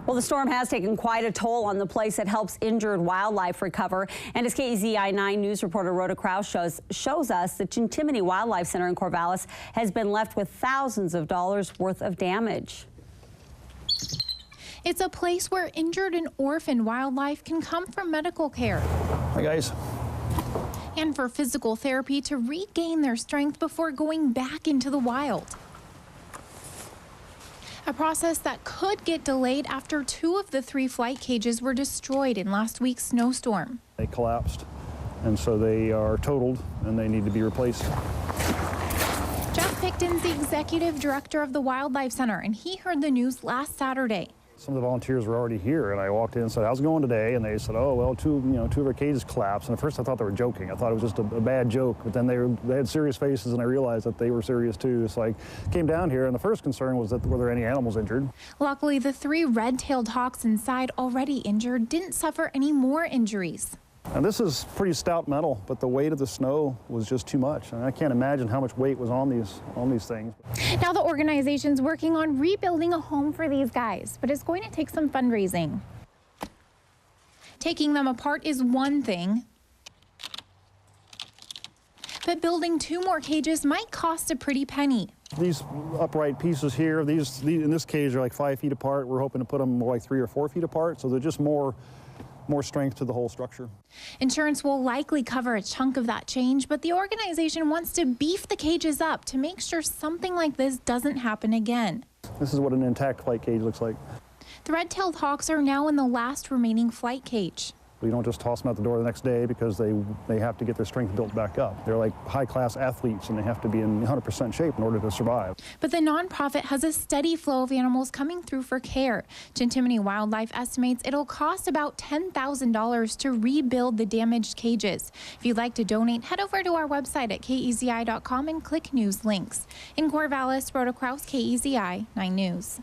Well, the storm has taken quite a toll on the place that helps injured wildlife recover. And as KEZI 9 News reporter Rhoda Kraus shows us, the Chintimini Wildlife Center in Corvallis has been left with thousands of dollars worth of damage. It's a place where injured and orphaned wildlife can come for medical care. Hi, guys. And for physical therapy to regain their strength before going back into the wild. A process that could get delayed after 2 of the 3 flight cages were destroyed in last week's snowstorm. They collapsed, and so they are totaled, and they need to be replaced. Jeff Picton's the executive director of the Wildlife Center, and he heard the news last Saturday. Some of the volunteers were already here, and I walked in and said, how's it going today? And they said, oh, well, two of our cages collapsed. And at first I thought they were joking. I thought it was just a bad joke. But then they had serious faces, and I realized that they were serious too. So I came down here, and the first concern was that were there any animals injured? Luckily, the 3 red-tailed hawks inside, already injured, didn't suffer any more injuries. And this is pretty stout metal, but the weight of the snow was just too much. And I can't imagine how much weight was on these things. Now the organization's working on rebuilding a home for these guys, but it's going to take some fundraising. Taking them apart is one thing, but building 2 more cages might cost a pretty penny. These upright pieces here, these in this cage are like 5 feet apart. We're hoping to put them more like 3 or 4 feet apart, so they're just more strength to the whole structure. Insurance will likely cover a chunk of that change, but the organization wants to beef the cages up to make sure something like this doesn't happen again. This is what an intact flight cage looks like. The red-tailed hawks are now in the last remaining flight cage. We don't just toss them out the door the next day because they have to get their strength built back up. They're like high-class athletes, and they have to be in 100% shape in order to survive. But the nonprofit has a steady flow of animals coming through for care. Chintimini Wildlife estimates it'll cost about $10,000 to rebuild the damaged cages. If you'd like to donate, head over to our website at kezi.com and click News links. In Corvallis, Rhoda Kraus, KEZI 9 News.